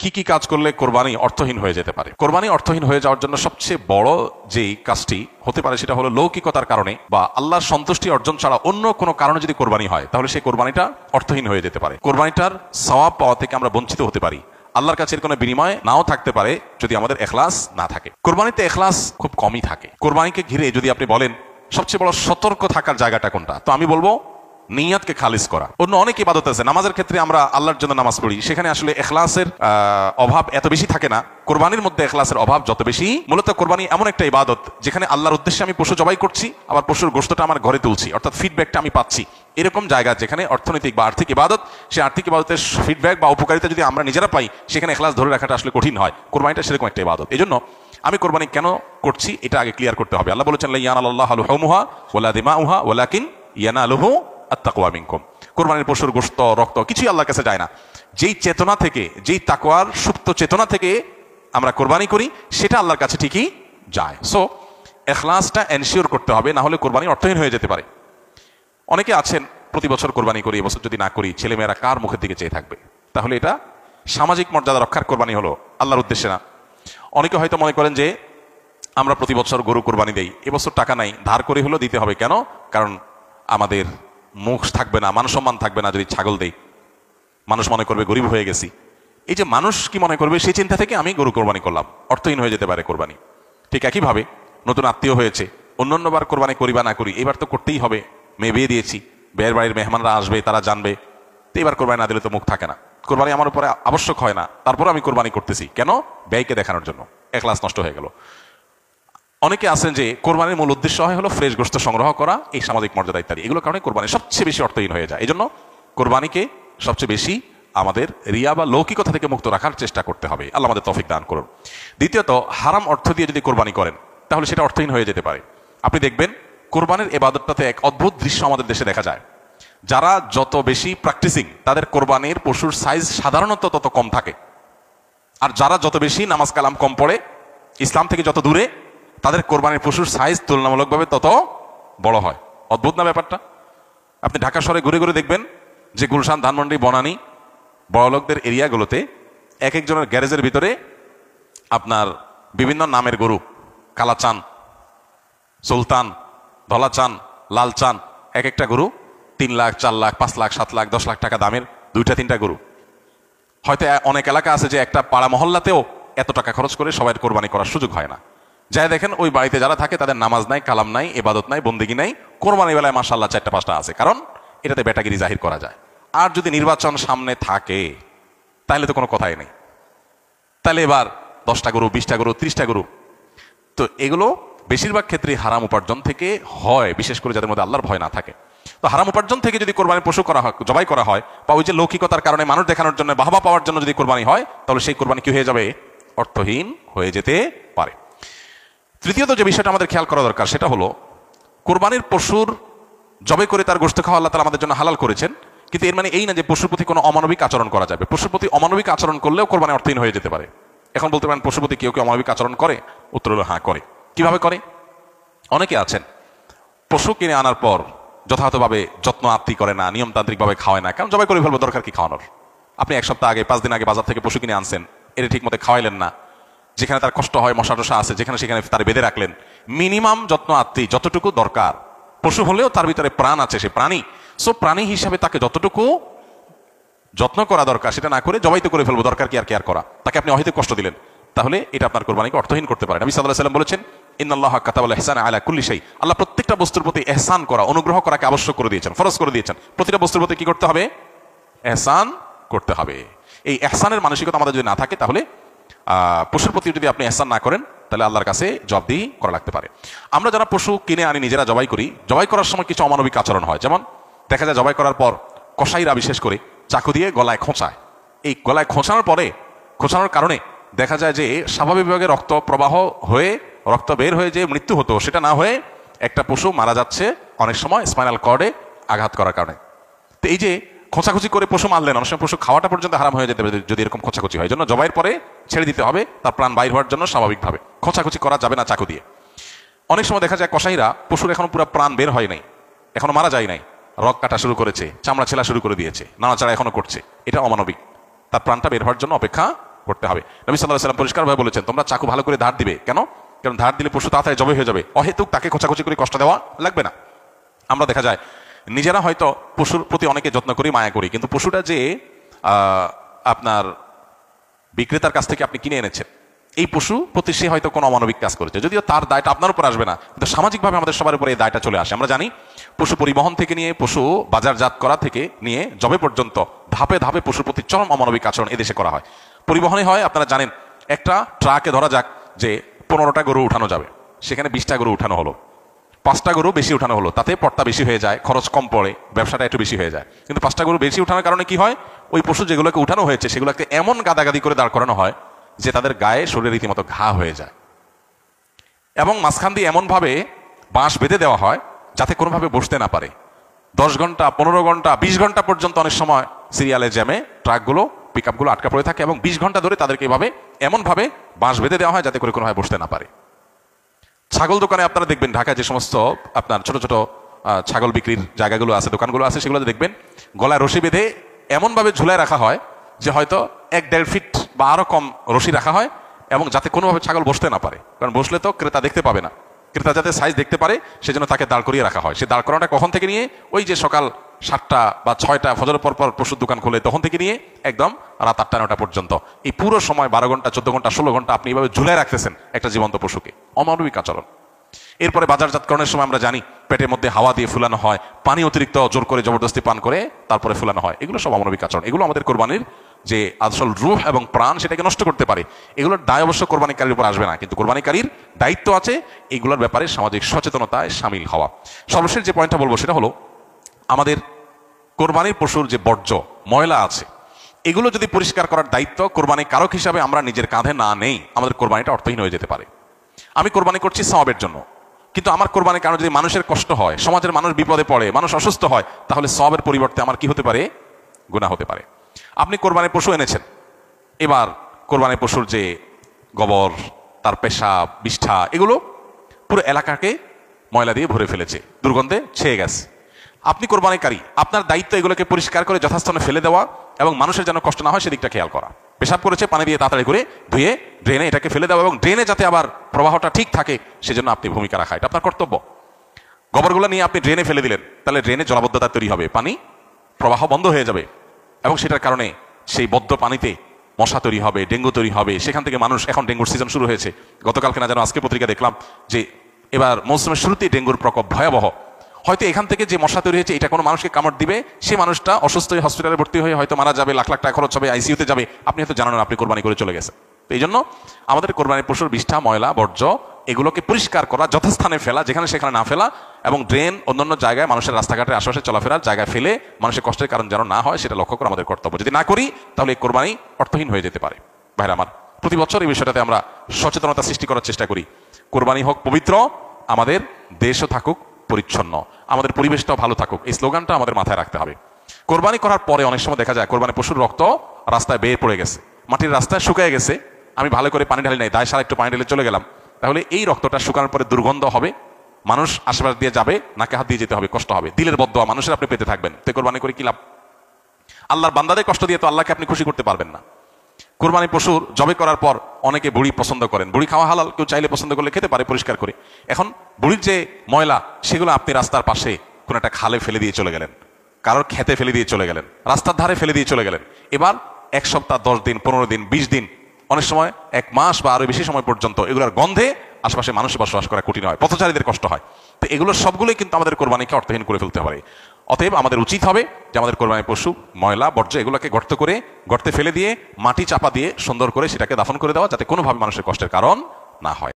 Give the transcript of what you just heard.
কি কি কাজ করলে কোরবানি অর্থহীন হয়ে যেতে পারে? কোরবানি অর্থহীন হয়ে যাওয়ার জন্য সবচেয়ে বড় যেই কাজটি হতে পারে সেটা হলো লৌকিকতার কারণে বা আল্লাহর সন্তুষ্টি অর্জন ছাড়া অন্য কোনো কারণে যদি কোরবানি হয় তাহলে সেই কোরবানিটা অর্থহীন হয়ে যেতে পারে। কোরবানিটার সওয়াব পাওয়া থেকে আমরা বঞ্চিত হতে পারি, আল্লাহর কাছে এর কোনো বিনিময় নাও থাকতে পারে যদি আমাদের ইখলাস না থাকে। কোরবানিতে ইখলাস খুব কমই থাকে। কোরবানিকে ঘিরে যদি আপনি বলেন সবচেয়ে বড় সতর্ক থাকার জায়গাটা কোনটা, তো আমি বলবো নিয়তকে খালিস করা। অন্য অনেক ইবাদত আছে, নামাজের ক্ষেত্রে আমরা আল্লাহর জন্য নামাজ পড়ি, সেখানে আসলে ইখলাসের অভাব এত বেশি থাকে না। কোরবানির মধ্যে ইখলাসের অভাব যত বেশি। মূলত কোরবানি এমন একটা ইবাদত যেখানে আল্লাহর উদ্দেশ্যে আমি পশু জবাই করছি, আবার পশুর গোশতটা আমার ঘরে তুলছি, অর্থাৎ ফিডব্যাকটা আমি পাচ্ছি। এরকম জায়গা যেখানে অর্থনৈতিক বা আর্থিক ইবাদত, সেই আর্থিক ইবাদতের ফিডব্যাক বা উপকারিতা যদি আমরা নিজেরা পাই, সেখানে ইখলাস ধরে রাখাটা আসলে কঠিন হয়। কোরবানিটা সেরকম একটা ইবাদত। এই জন্য আমি কোরবানি কেন করছি এটা আগে ক্লিয়ার করতে হবে। আল্লাহ বলেছেন লা ইয়ানালাল্লাহু লুহুমুহা ওয়ালা দিমাউহা ওয়ালাকিন ইয়ানালুহু আত-তাকওয়া মিনকুম। কোরবানির পশুর গোশত, রক্ত কিছুই আল্লাহর কাছে যায় না। যেই চেতনা থেকে, যেই তাকওয়ার সুপ্ত চেতনা থেকে আমরা কোরবানি করি, সেটা আল্লাহর কাছে ঠিকই যায়। সো ইখলাসটা এনশিওর করতে হবে, না হলে কোরবানি অর্থহীন হয়ে যেতে পারে। অনেকে আছেন প্রতি বছর কোরবানি করি, এবছর যদি না করি ছেলেমেয়েরা কার মুখের দিকে চেয়ে থাকবে, তাহলে এটা সামাজিক মর্যাদা রক্ষার কোরবানি হলো, আল্লাহর উদ্দেশ্যে না। অনেকে হয়তো মনে করেন যে আমরা প্রতি বছর গরু কোরবানি দেই, এবছর টাকা নাই, ধার করে হলো দিতে হবে। কেন? কারণ আমাদের মুখ থাকবে না, মান সম্মান থাকবে না যদি ছাগল দেই, মানুষ মনে করবে গরিব হয়ে গেছি। এই যে মানুষ কি মনে করবে সেই চিন্তা থেকে আমি গরু কোরবানি করলাম, অর্থহীন হয়ে যেতে পারে কোরবানি। ঠিক একইভাবে নতুন আত্মীয় হয়েছে, অন্যান্যবার কোরবানি করি বা না করি, এবার তো করতেই হবে, মেয়ে বিয়ে দিয়েছি, বিয়ের বাড়ির মেহমানরা আসবে, তারা জানবে, তো এবার কোরবানি না দিলে তো মুখ থাকে না। কোরবানি আমার উপরে আবশ্যক হয় না, তারপরে আমি কোরবানি করতেছি কেন? ব্যয়কে দেখানোর জন্য। ইখলাস নষ্ট হয়ে গেল। অনেকে আছেন যে কোরবানির মূল উদ্দেশ্য হয় হলো ফ্রেশ গোশত সংগ্রহ করা, এই সামাজিক মর্যাদা ইত্যাদি, এগুলোর কারণে কোরবানি সবচেয়ে বেশি অর্থহীন হয়ে যায়। এই জন্য কোরবানিকে সবচেয়ে বেশি আমাদের রিয়া বা লৌকিকতা থেকে মুক্ত রাখার চেষ্টা করতে হবে। আল্লাহ আমাদের তৌফিক দান করুন। দ্বিতীয়ত, হারাম অর্থ দিয়ে যদি কোরবানি করেন তাহলে সেটা অর্থহীন হয়ে যেতে পারে। আপনি দেখবেন কোরবানির ইবাদতটাতে এক অদ্ভুত দৃশ্য আমাদের দেশে দেখা যায়। যারা যত বেশি প্র্যাকটিসিং, তাদের কোরবানির পশুর সাইজ সাধারণত তত কম থাকে। আর যারা যত বেশি নামাজ কালাম কম পড়ে, ইসলাম থেকে যত দূরে, তাদের কোরবানির পশুর সাইজ তুলনামূলকভাবে তত বড় হয়। অদ্ভুত না ব্যাপারটা? আপনি ঢাকা শহরে ঘুরে ঘুরে দেখবেন যে গুলশান, ধানমন্ডি, বনানী, বড়লোকদের এরিয়াগুলোতে এক একজনের গ্যারেজের ভিতরে আপনার বিভিন্ন নামের গরু, কালাচান, সুলতান, ধলাচান, লালচান, এক একটা গরু 3 লাখ, 4 লাখ, 5 লাখ, 7 লাখ, 10 লাখ টাকা দামের 2-3টা গরু। হয়তো অনেক এলাকা আছে যে একটা পাড়া মহল্লাতেও এত টাকা খরচ করে সবাই কোরবানি করার সুযোগ হয় না। যাই দেখেন ওই বাড়িতে যারা থাকে তাদের নামাজ নাই, কালাম নাই, ইবাদত নাই, বন্দেগী নাই, কোরবানি বেলায় মাশাআল্লাহ 4টা-5টা আছে, কারণ এটাতে বেটাগিরি জাহির করা যায়। আর যদি নির্বাচন সামনে থাকে তাহলে তো কোনো কথাই নেই, তাহলে এবার 10টা গরু, 20টা গরু, 30টা গরু। তো এগুলো বেশিরভাগ ক্ষেত্রে হারাম উপার্জন থেকে হয়, বিশেষ করে যাদের মধ্যে আল্লাহর ভয় না থাকে। তো হারাম উপার্জন থেকে যদি কোরবানির পশু করা হয়, জবাই করা হয়, বা ওই যে লৌকিকতার কারণে মানুষ দেখানোর জন্য, বাহবা পাওয়ার জন্য যদি কোরবানি হয়, তাহলে সেই কোরবানি কি হয়ে যাবে? অর্থহীন হয়ে যেতে পারে। তৃতীয়ত যে বিষয়টা আমাদের খেয়াল করা দরকার সেটা হলো কোরবানির পশুর জবাই করে তার গোশত খাওয়া আল্লাহ তাআলা আমাদের জন্য হালাল করেছেন, কিন্তু এর মানে এই না যে পশুর প্রতি কোনো অমানবিক আচরণ করা যাবে। পশুর প্রতি অমানবিক আচরণ করলেও কোরবানি অর্থহীন হয়ে যেতে পারে। এখন বলতে পারেন পশুর প্রতি কেউ কেউ অমানবিক আচরণ করে? উত্তর হলো হ্যাঁ, করে। কিভাবে করে? অনেকে আছেন পশু কিনে আনার পর যথাযথভাবে যত্ন আত্তি করে না, নিয়মতান্ত্রিকভাবে খাওয়ায় না, কারণ জবাই করে ফেলবো, দরকার কি খাওয়ানোর? আপনি 1 সপ্তাহ আগে, 5 দিন আগে বাজার থেকে পশু কিনে আনছেন, এটা ঠিক মতো খাওয়াইলেন না, যেখানে তার কষ্ট হয়, মশা টশা আছে যেখানে সেখানে তার বেঁধে রাখলেন। মিনিমাম যত্ন আত্তি যতটুকু দরকার, পশু হলেও তার ভিতরে প্রাণ আছে, সে প্রাণী। সো প্রাণী হিসাবে তাকে যতটুকু যত্ন করা দরকার সেটা না করে জবাই তো করে ফেলবো, দরকার কি আর কেয়ার করা? তাকে আপনি অহেতুক কষ্ট দিলেন, তাহলে এটা আপনার কোরবানিকে অর্থহীন করতে পারে। নবী সাল্লাল্লাহু আলাইহি ওয়াসাল্লাম বলেছেন ইন্নাল্লাহা কাতাবাল ইহসানা আলা কুল্লি শাই। আল্লাহ প্রত্যেকটা বস্তুর প্রতি ইহসান করা, অনুগ্রহ করাকে আবশ্যক করে দিয়েছেন, ফরজ করে দিয়েছেন। প্রতিটা বস্তুর প্রতি কি করতে হবে? ইহসান করতে হবে। এই ইহসানের মানসিকতা আমাদের যদি না থাকে, তাহলে পশুর প্রতি যদি আপনি ইহসান না করেন, তাহলে আল্লাহর কাছে জবাবদিহি করা লাগতে পারে। আমরা যারা পশু কিনে আনি, নিজেরা জবাই করি, জবাই করার সময় কিছু অমানবিক আচরণ হয়। যেমন দেখা যায় জবাই করার পর কসাইরা বিশেষ করে চাকু দিয়ে গলায় খোঁচায়। এই গলায় খোঁচানোর কারণে দেখা যায় যে স্বাভাবিকভাবে রক্ত প্রবাহ হয়ে, রক্ত বের হয়ে যে মৃত্যু হতো, সেটা না হয়ে একটা পশু মারা যাচ্ছে অনেক সময় স্পাইনাল কর্ডে আঘাত করার কারণে। তো এই যে খোঁচাখুচি করে পশু মারলেন, অনেক সময় পশু খাওয়াটা পর্যন্ত হারাম হয়ে যেতে পারে যদি এরকম খোঁচাখুচি হয়। জন্য জবাইয়ের পরে ছেড়ে দিতে হবে, তার প্রাণ বাইর হওয়ার জন্য স্বাভাবিকভাবে। খোঁচাখুচি করা যাবে না চাকু দিয়ে। অনেক সময় দেখা যায় কসাইরা পশুর এখনো পুরো প্রাণ বের হয় নাই, এখনো মারা যায় নাই, রক কাটা শুরু করেছে, চামড়া ছেলা শুরু করে দিয়েছে, নাড়াচাড়া এখনো করছে, এটা অমানবিক। তার প্রাণটা বের হওয়ার জন্য অপেক্ষা করতে হবে। নবী সাল্লাল্লাহু আলাইহি ওয়াসাল্লাম পরিষ্কারভাবে বলেছেন, তোমরা চাকু ভালো করে ধার দিবে। কেন? কারণ ধার দিলে পশু তাড়াতাড়ি জবে হয়ে যাবে, অহেতুক তাকে খোঁচাখুচি করে কষ্ট দেওয়া লাগবে না। আমরা দেখা যায় নিজেরা হয়তো পশুর প্রতি অনেকে যত্ন করি, মায়া করি, কিন্তু পশুটা যে আপনার বিক্রেতার কাছ থেকে আপনি কিনে এনেছেন, এই পশু প্রতি সে হয়তো কোনো অমানবিক কাজ করেছে, যদিও তার দায়টা আপনার উপর আসবে না, কিন্তু সামাজিকভাবে আমাদের সবার উপরে এই দায়টা চলে আসে। আমরা জানি পশু পরিবহন থেকে নিয়ে পশু বাজারজাত করা থেকে নিয়ে জবে পর্যন্ত ধাপে ধাপে পশুর প্রতি চরম অমানবিক আচরণ এদেশে করা হয়। পরিবহনে হয়, আপনারা জানেন, একটা ট্রাকে ধরা যাক যে 15টা গরু উঠানো যাবে, সেখানে 20টা গরু উঠানো হলো, 5টা গরু বেশি উঠানো হলো, তাতে পড়তা বেশি হয়ে যায়, খরচ কম পড়ে, ব্যবসাটা একটু বেশি হয়ে যায়। কিন্তু 5টা গরু বেশি উঠানোর কারণে কি হয়, ওই পশু যেগুলোকে উঠানো হয়েছে সেগুলোকে এমন গাদাগাদি করে দাঁড় করানো হয় যে তাদের গায়ে শরীরে রীতিমতো ঘা হয়ে যায়, এবং মাঝখান দিয়ে এমনভাবে বাঁশ বেঁধে দেওয়া হয় যাতে কোনোভাবে বসতে না পারে। 10 ঘন্টা, 15 ঘন্টা, 20 ঘন্টা পর্যন্ত অনেক সময় সিরিয়ালে জ্যামে ট্রাকগুলো, পিকআপগুলো আটকা পড়ে থাকে, এবং 20 ঘন্টা ধরে তাদেরকে এভাবে এমনভাবে বাঁশ বেঁধে দেওয়া হয় যাতে করে কোনোভাবে বসতে না পারে। ছাগল দোকানে আপনারা দেখবেন, ঢাকায় যে সমস্ত আপনার ছোট ছোট ছাগল বিক্রির জায়গাগুলো আছে, দোকানগুলো আছে, সেগুলোতে দেখবেন গলায় রশি বেঁধে এমনভাবে ঝুলায় রাখা হয় যে হয়তো 1-1.5 ফিট বা আরো কম রশি রাখা হয়, এবং যাতে কোনোভাবে ছাগল বসতে না পারে, কারণ বসলে তো ক্রেতা দেখতে পাবে না, ক্রেতা যাতে সাইজ দেখতে পারে সেজন্য তাকে দাঁড় করিয়ে রাখা হয়। সে দাঁড় করানোটা কখন থেকে নিয়ে, ওই যে সকাল 7টা বা 6টা ফজরের পর পর পশুর দোকান খোলে তখন থেকে নিয়ে একদম রাত 8টা-9টা পর্যন্ত, এই পুরো সময় 12 ঘন্টা, 14 ঘন্টা, 16 ঘন্টা আপনি এইভাবে ঝুলে রাখতেছেন একটা জীবন্ত পশুকে, অমানবিক আচরণ। এরপরে বাজারজাতকরণের সময় আমরা জানি পেটের মধ্যে হাওয়া দিয়ে ফুলানো হয়, পানি অতিরিক্ত জোর করে জবরদস্তি পান করে তারপরে ফুলানো হয়, এগুলো সব অমানবিক আচরণ। এগুলো আমাদের কোরবানির যে আসল রূহ এবং প্রাণ সেটাকে নষ্ট করতে পারে। এগুলোর দায় অবশ্য কোরবানিকারীর উপর আসবে না, কিন্তু কোরবানিকারীর দায়িত্ব আছে এগুলোর ব্যাপারে সামাজিক সচেতনতায় সামিল হওয়া। সর্বশেষ যে পয়েন্টটা বলবো সেটা হলো, আমাদের কোরবানির পশুর যে বর্জ্য ময়লা আছে এগুলো যদি পরিষ্কার করার দায়িত্ব কোরবানি কারক হিসাবে আমরা নিজের কাঁধে না নেই, আমাদের কোরবানিটা অর্থহীন হয়ে যেতে পারে। আমি কোরবানি করছি সওয়াবের জন্য, কিন্তু আমার কোরবানির কারণে যদি মানুষের কষ্ট হয়, সমাজের মানুষ বিপদে পড়ে, মানুষ অসুস্থ হয়, তাহলে সওয়াবের পরিবর্তে আমার কি হতে পারে, গুনাহ হতে পারে। আপনি কোরবানির পশু এনেছেন, এবার কোরবানির পশুর যে গোবর, তার পেশাব, বিষ্ঠা, এগুলো পুরো এলাকাকে ময়লা দিয়ে ভরে ফেলেছে, দুর্গন্ধে ছেয়ে গেছে। আপনি কোরবানিকারী, আপনার দায়িত্ব এগুলোকে পরিষ্কার করে যথাস্থানে ফেলে দেওয়া এবং মানুষের যেন কষ্ট না হয় সেদিকটা খেয়াল করা। পেশাব করেছে, পানি দিয়ে তাড়াতাড়ি করে ধুয়ে ড্রেনে এটাকে ফেলে দেওয়া, এবং ড্রেনে যাতে আবার প্রবাহটা ঠিক থাকে সেজন্য আপনি ভূমিকা রাখা, এটা আপনার কর্তব্য। গোবরগুলো নিয়ে আপনি ড্রেনে ফেলে দিলেন, তাহলে ড্রেনে জলাবদ্ধতা তৈরি হবে, পানি প্রবাহ বন্ধ হয়ে যাবে, এবং সেটার কারণে সেই বদ্ধ পানিতে মশা তৈরি হবে, ডেঙ্গু তৈরি হবে, সেখান থেকে মানুষ, এখন ডেঙ্গুর সিজন শুরু হয়েছে, গতকালকে না যেন আজকে পত্রিকা দেখলাম যে এবার মৌসুমের শুরুতেই ডেঙ্গুর প্রকোপ ভয়াবহ। হয়তো এখান থেকে যে মশা তৈরি হয়েছে এটা কোনো মানুষকে কামড় দিবে, সে মানুষটা অসুস্থ হয়ে হসপিটালে ভর্তি হয়ে হয়তো মারা যাবে, লাখ লাখ টাকা খরচ হবে, আইসিইউতে যাবে, আপনি হয়তো জানেন আপনি কোরবানি করে চলে গেছে। তো এই জন্য আমাদের কোরবানির পশুর বিষ্ঠা, ময়লা, বর্জ্য এগুলোকে পরিষ্কার করা, যথাস্থানে ফেলা, যেখানে সেখানে না ফেলা, এবং ড্রেন অন্যান্য জায়গায় মানুষের রাস্তাঘাটের আশেপাশে চলাফেরার জায়গায় ফেলে মানুষের কষ্টের কারণ যেন না হয় সেটা লক্ষ্য করা আমাদের কর্তব্য। যদি না করি তাহলে এই কোরবানি অর্থহীন হয়ে যেতে পারে। ভাইরা আমার, প্রতি বছর এই বিষয়টাতে আমরা সচেতনতা সৃষ্টি করার চেষ্টা করি। কোরবানি হোক পবিত্র, আমাদের দেশও থাকুক পরিচ্ছন্ন, আমাদের পরিবেশটাও ভালো থাকুক, এই স্লোগানটা আমাদের মাথায় রাখতে হবে। কোরবানি করার পরে অনেক সময় দেখা যায় কোরবানি পশুর রক্ত রাস্তায় বেয়ে পড়ে গেছে, মাটির রাস্তায় শুকিয়ে গেছে, আমি ভালো করে পানি ঢালি নাই, দায় সারা একটু পানি ঢেলে চলে গেলাম, তাহলে এই রক্তটা শুকানোর পরে দুর্গন্ধ হবে, মানুষ আশেপাশ দিয়ে যাবে, নাকে হাত দিয়ে যেতে হবে, কষ্ট হবে, দিলের বদদোয়া মানুষের আপনি পেতে থাকবেন। তো কোরবানি করে কি লাভ? আল্লাহর বান্দাদের কষ্ট দিয়ে তো আল্লাহকে আপনি খুশি করতে পারবেন না। কোরবানি পশুর জবে করার পর অনেকে বুড়ি পছন্দ করেন, বুড়ি খাওয়া হালাল, কেউ চাইলে পছন্দ করলে খেতে পারে পরিষ্কার করে। এখন বুড়ির যে ময়লা সেগুলো আপনি রাস্তার পাশে কোন একটা খালে ফেলে দিয়ে চলে গেলেন, কারোর খেতে ফেলে দিয়ে চলে গেলেন, রাস্তার ধারে ফেলে দিয়ে চলে গেলেন, এবার 1 সপ্তাহ, 10 দিন, 15 দিন, 20 দিন, অনেক সময় 1 মাস বা আরো বেশি সময় পর্যন্ত এগুলোর গন্ধে আশেপাশে মানুষের বসবাস করা কঠিন হয়, পথচারীদের কষ্ট হয়। তো এগুলো সবগুলোই কিন্তু আমাদের কোরবানিকে অর্থহীন করে ফেলতে পারে। অতএব আমাদের উচিত হবে যে আমাদের কোরবানির পশু ময়লা, বর্জ্য এগুলোকে গর্তে ফেলে দিয়ে মাটি চাপা দিয়ে সুন্দর করে সেটাকে দাফন করে দেওয়া, যাতে কোনোভাবে মানুষের কষ্টের কারণ না হয়।